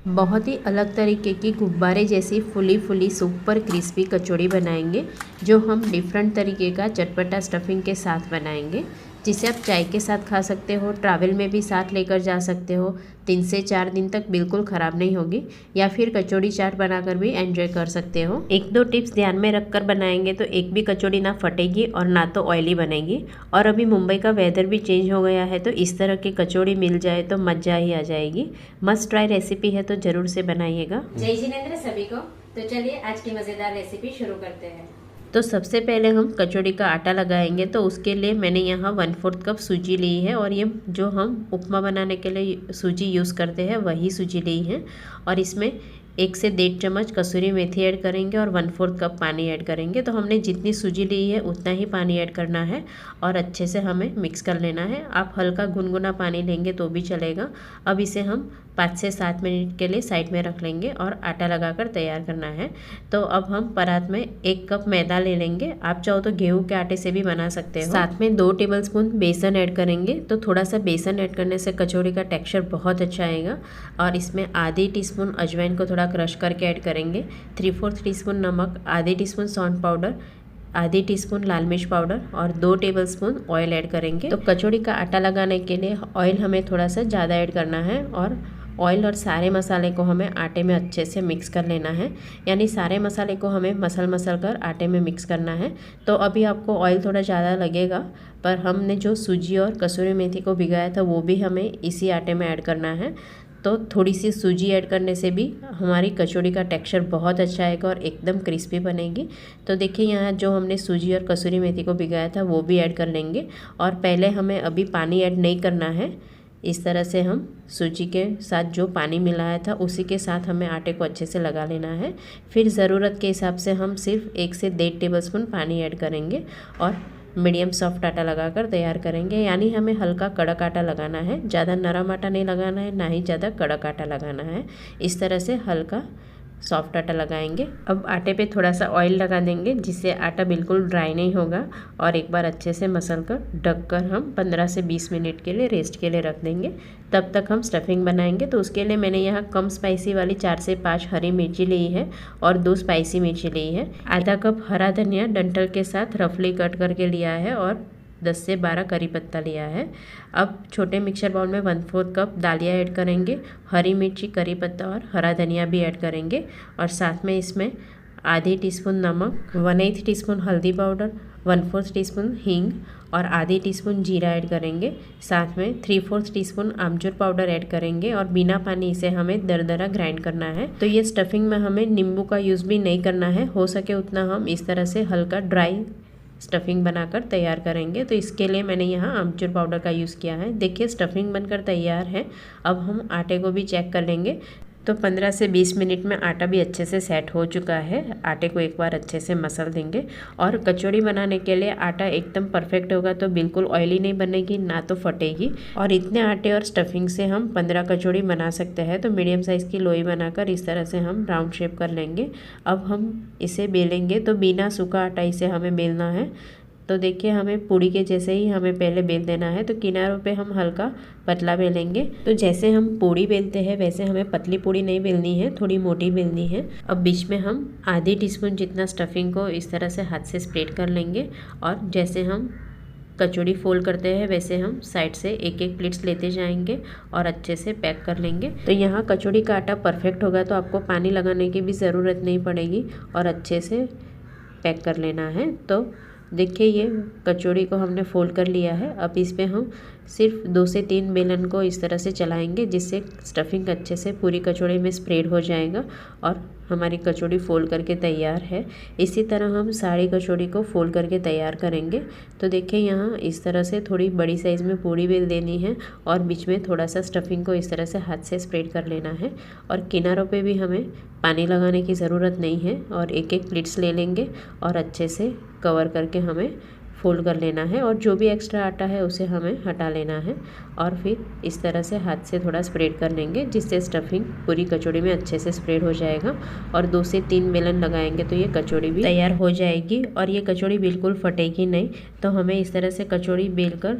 बहुत ही अलग तरीके की गुब्बारे जैसी फुली फुली सुपर क्रिस्पी कचौड़ी बनाएंगे, जो हम डिफरेंट तरीके का चटपटा स्टफिंग के साथ बनाएंगे, जिसे आप चाय के साथ खा सकते हो, ट्रैवल में भी साथ लेकर जा सकते हो। 3 से 4 दिन तक बिल्कुल ख़राब नहीं होगी, या फिर कचौड़ी चाट बनाकर भी एंजॉय कर सकते हो। 1-2 टिप्स ध्यान में रखकर बनाएंगे तो एक भी कचौड़ी ना फटेगी और ना तो ऑयली बनेगी। और अभी मुंबई का वेदर भी चेंज हो गया है, तो इस तरह की कचौड़ी मिल जाए तो मज़ा ही आ जाएगी। मस्ट ट्राई रेसिपी है, तो ज़रूर से बनाइएगा। जय जिनेंद्र सभी को। तो चलिए आज की मज़ेदार रेसिपी शुरू करते हैं। तो सबसे पहले हम कचौड़ी का आटा लगाएंगे, तो उसके लिए मैंने यहाँ 1/4 कप सूजी ली है, और ये जो हम उपमा बनाने के लिए सूजी यूज़ करते हैं वही सूजी ली है। और इसमें 1 से 1.5 चम्मच कसूरी मेथी ऐड करेंगे और 1/4 कप पानी ऐड करेंगे। तो हमने जितनी सूजी ली है उतना ही पानी ऐड करना है और अच्छे से हमें मिक्स कर लेना है। आप हल्का गुनगुना पानी लेंगे तो भी चलेगा। अब इसे हम 5 से 7 मिनट के लिए साइड में रख लेंगे और आटा लगाकर तैयार करना है। तो अब हम परात में 1 कप मैदा ले लेंगे। आप चाहो तो गेहूं के आटे से भी बना सकते हो। साथ में 2 टेबलस्पून बेसन ऐड करेंगे। तो थोड़ा सा बेसन ऐड करने से कचौड़ी का टेक्सचर बहुत अच्छा आएगा। और इसमें आधी टीस्पून अजवाइन को थोड़ा क्रश करके ऐड करेंगे, 3/4 टीस्पून नमक, आधी टीस्पून सौंठ पाउडर, आधी टीस्पून लाल मिर्च पाउडर और 2 टेबलस्पून ऑयल ऐड करेंगे। तो कचौड़ी का आटा लगाने के लिए ऑयल हमें थोड़ा सा ज़्यादा ऐड करना है, और ऑयल और सारे मसाले को हमें आटे में अच्छे से मिक्स कर लेना है। यानी सारे मसाले को हमें मसल कर आटे में मिक्स करना है। तो अभी आपको ऑयल थोड़ा ज़्यादा लगेगा, पर हमने जो सूजी और कसूरी मेथी को भिगाया था वो भी हमें इसी आटे में ऐड करना है। तो थोड़ी सी सूजी ऐड करने से भी हमारी कचौड़ी का टेक्सचर बहुत अच्छा आएगा और एकदम क्रिस्पी बनेगी। तो देखिए यहाँ जो हमने सूजी और कसूरी मेथी को भिगाया था वो भी ऐड कर लेंगे। और पहले हमें अभी पानी ऐड नहीं करना है। इस तरह से हम सूजी के साथ जो पानी मिलाया था उसी के साथ हमें आटे को अच्छे से लगा लेना है। फिर ज़रूरत के हिसाब से हम सिर्फ 1 से 1.5 टेबलस्पून पानी ऐड करेंगे और मीडियम सॉफ्ट आटा लगाकर तैयार करेंगे। यानी हमें हल्का कड़क आटा लगाना है, ज़्यादा नरम आटा नहीं लगाना है, ना ही ज़्यादा कड़क आटा लगाना है। इस तरह से हल्का सॉफ्ट आटा लगाएंगे। अब आटे पे थोड़ा सा ऑयल लगा देंगे, जिससे आटा बिल्कुल ड्राई नहीं होगा। और एक बार अच्छे से मसल कर ढक कर हम 15 से 20 मिनट के लिए रेस्ट के लिए रख देंगे। तब तक हम स्टफिंग बनाएंगे। तो उसके लिए मैंने यहाँ कम स्पाइसी वाली 4 से 5 हरी मिर्ची ली है और 2 स्पाइसी मिर्ची ली है। आधा कप हरा धनिया डंठल के साथ रफली कट करके लिया है और 10 से 12 करी पत्ता लिया है। अब छोटे मिक्सर बाउल में 1/4 कप दालिया ऐड करेंगे, हरी मिर्ची, करी पत्ता और हरा धनिया भी ऐड करेंगे। और साथ में इसमें आधी टीस्पून नमक, 1/8 टीस्पून हल्दी पाउडर, 1/4 टीस्पून हींग और आधी टीस्पून जीरा ऐड करेंगे। साथ में 3/4 टीस्पून आमचूर पाउडर ऐड करेंगे और बिना पानी इसे हमें दरदरा ग्राइंड करना है। तो ये स्टफिंग में हमें नींबू का यूज़ भी नहीं करना है, हो सके उतना हम इस तरह से हल्का ड्राई स्टफिंग बनाकर तैयार करेंगे। तो इसके लिए मैंने यहाँ आमचूर पाउडर का यूज़ किया है। देखिए स्टफिंग बनकर तैयार है। अब हम आटे को भी चेक कर लेंगे। तो 15 से 20 मिनट में आटा भी अच्छे से सेट हो चुका है। आटे को एक बार अच्छे से मसल देंगे। और कचौड़ी बनाने के लिए आटा एकदम परफेक्ट होगा, तो बिल्कुल ऑयली नहीं बनेगी, ना तो फटेगी। और इतने आटे और स्टफिंग से हम 15 कचौड़ी बना सकते हैं। तो मीडियम साइज़ की लोई बनाकर इस तरह से हम राउंड शेप कर लेंगे। अब हम इसे बेलेंगे, तो बिना सूखा आटा इसे हमें बेलना है। तो देखिए हमें पूड़ी के जैसे ही हमें पहले बेल देना है। तो किनारों पे हम हल्का पतला बेलेंगे। तो जैसे हम पूड़ी बेलते हैं वैसे हमें पतली पूड़ी नहीं बेलनी है, थोड़ी मोटी बेलनी है। अब बीच में हम आधी टीस्पून जितना स्टफिंग को इस तरह से हाथ से स्प्रेड कर लेंगे। और जैसे हम कचौड़ी फोल्ड करते हैं वैसे हम साइड से एक एक प्लेट्स लेते जाएंगे और अच्छे से पैक कर लेंगे। तो यहाँ कचौड़ी का आटा परफेक्ट होगा, तो आपको पानी लगाने की भी ज़रूरत नहीं पड़ेगी और अच्छे से पैक कर लेना है। तो देखिए ये कचौड़ी को हमने फोल्ड कर लिया है। अब इस पे हम सिर्फ 2 से 3 बेलन को इस तरह से चलाएंगे, जिससे स्टफिंग अच्छे से पूरी कचौड़ी में स्प्रेड हो जाएगा और हमारी कचौड़ी फोल्ड करके तैयार है। इसी तरह हम सारी कचौड़ी को फोल्ड करके तैयार करेंगे। तो देखिए यहाँ इस तरह से थोड़ी बड़ी साइज़ में पूरी बेल देनी है और बीच में थोड़ा सा स्टफिंग को इस तरह से हाथ से स्प्रेड कर लेना है। और किनारों पे भी हमें पानी लगाने की ज़रूरत नहीं है। और एक एक प्लेट्स ले लेंगे और अच्छे से कवर करके हमें फोल्ड कर लेना है। और जो भी एक्स्ट्रा आटा है उसे हमें हटा लेना है और फिर इस तरह से हाथ से थोड़ा स्प्रेड कर लेंगे, जिससे स्टफिंग पूरी कचौड़ी में अच्छे से स्प्रेड हो जाएगा। और 2 से 3 बेलन लगाएंगे तो ये कचौड़ी भी तैयार हो जाएगी और ये कचौड़ी बिल्कुल फटेगी नहीं। तो हमें इस तरह से कचौड़ी बेल कर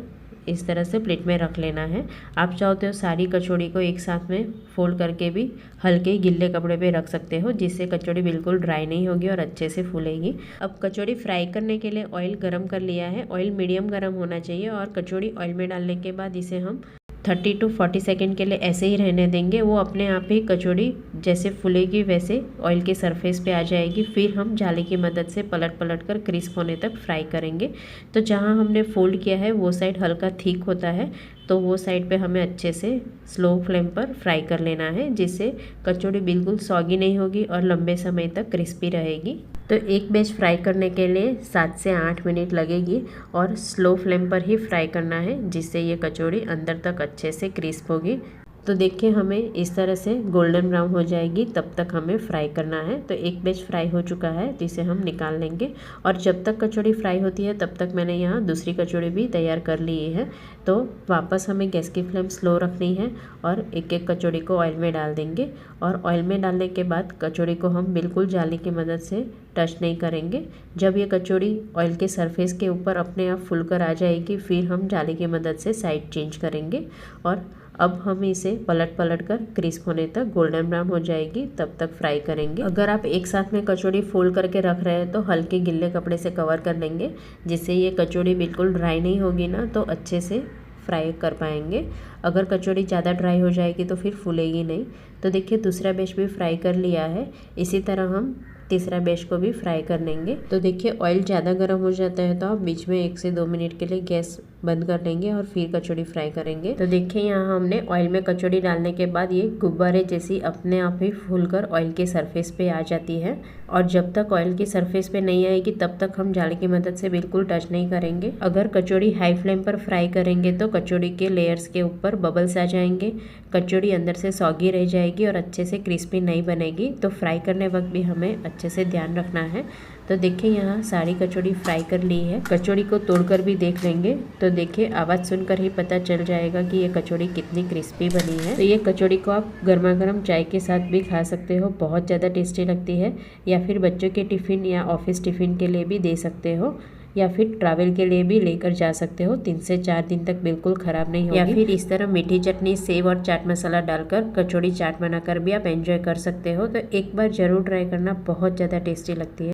इस तरह से प्लेट में रख लेना है। आप चाहो तो सारी कचौड़ी को एक साथ में फोल्ड करके भी हल्के गिल्ले कपड़े पे रख सकते हो, जिससे कचौड़ी बिल्कुल ड्राई नहीं होगी और अच्छे से फूलेगी। अब कचौड़ी फ्राई करने के लिए ऑयल गरम कर लिया है। ऑयल मीडियम गरम होना चाहिए और कचौड़ी ऑयल में डालने के बाद इसे हम 30 to 40 सेकेंड के लिए ऐसे ही रहने देंगे। वो अपने आप ही कचौड़ी जैसे फूलेगी वैसे ऑयल के सरफेस पे आ जाएगी। फिर हम जाली की मदद से पलट पलट कर क्रिस्प होने तक फ्राई करेंगे। तो जहाँ हमने फोल्ड किया है वो साइड हल्का थिक होता है, तो वो साइड पे हमें अच्छे से स्लो फ्लेम पर फ्राई कर लेना है, जिससे कचौड़ी बिल्कुल सॉगी नहीं होगी और लंबे समय तक क्रिस्पी रहेगी। तो एक बैच फ्राई करने के लिए 7 से 8 मिनट लगेगी और स्लो फ्लेम पर ही फ्राई करना है, जिससे ये कचौड़ी अंदर तक अच्छे से क्रिस्प होगी। तो देखिए हमें इस तरह से गोल्डन ब्राउन हो जाएगी, तब तक हमें फ्राई करना है। तो एक बैच फ्राई हो चुका है, तो इसे हम निकाल लेंगे। और जब तक कचौड़ी फ्राई होती है तब तक मैंने यहाँ दूसरी कचौड़ी भी तैयार कर ली है। तो वापस हमें गैस की फ्लेम स्लो रखनी है और एक एक कचौड़ी को ऑयल में डाल देंगे। और ऑयल में डालने के बाद कचौड़ी को हम बिल्कुल जाली की मदद से टच नहीं करेंगे। जब ये कचौड़ी ऑयल के सरफेस के ऊपर अपने आप फुल कर आ जाएगी, फिर हम जाली की मदद से साइड चेंज करेंगे। और अब हम इसे पलट पलट कर क्रिस्प होने तक गोल्डन ब्राउन हो जाएगी, तब तक फ्राई करेंगे। अगर आप एक साथ में कचौड़ी फोल्ड करके रख रहे हैं तो हल्के गिल्ले कपड़े से कवर कर लेंगे, जिससे ये कचौड़ी बिल्कुल ड्राई नहीं होगी ना, तो अच्छे से फ्राई कर पाएंगे। अगर कचौड़ी ज़्यादा ड्राई हो जाएगी तो फिर फूलेगी नहीं। तो देखिए दूसरा बैच भी फ्राई कर लिया है। इसी तरह हम तीसरा बैच को भी फ्राई कर लेंगे। तो देखिए ऑयल ज़्यादा गर्म हो जाता है तो आप बीच में 1 से 2 मिनट के लिए गैस बंद कर लेंगे और फिर कचौड़ी फ्राई करेंगे। तो देखिए यहाँ हमने ऑयल में कचौड़ी डालने के बाद ये गुब्बारे जैसी अपने आप ही फूलकर ऑयल के सरफेस पे आ जाती है। और जब तक ऑयल की सरफेस पे नहीं आएगी तब तक हम जाली की मदद से बिल्कुल टच नहीं करेंगे। अगर कचौड़ी हाई फ्लेम पर फ्राई करेंगे तो कचौड़ी के लेयर्स के ऊपर बबल्स आ जाएंगे, कचौड़ी अंदर से सॉगी रह जाएगी और अच्छे से क्रिस्पी नहीं बनेगी। तो फ्राई करने वक्त भी हमें अच्छे से ध्यान रखना है। तो देखिए यहाँ सारी कचौड़ी फ्राई कर ली है। कचौड़ी को तोड़कर भी देख लेंगे, तो देखिए आवाज़ सुनकर ही पता चल जाएगा कि ये कचौड़ी कितनी क्रिस्पी बनी है। तो ये कचौड़ी को आप गर्मा गर्म चाय के साथ भी खा सकते हो, बहुत ज़्यादा टेस्टी लगती है। या फिर बच्चों के टिफ़िन या ऑफिस टिफ़िन के लिए भी दे सकते हो, या फिर ट्रैवल के लिए भी लेकर जा सकते हो। 3 से 4 दिन तक बिल्कुल ख़राब नहीं होगी। या फिर इस तरह मीठी चटनी, सेव और चाट मसाला डालकर कचौड़ी चाट बनाकर भी आप एंजॉय कर सकते हो। तो एक बार ज़रूर ट्राई करना, बहुत ज़्यादा टेस्टी लगती है।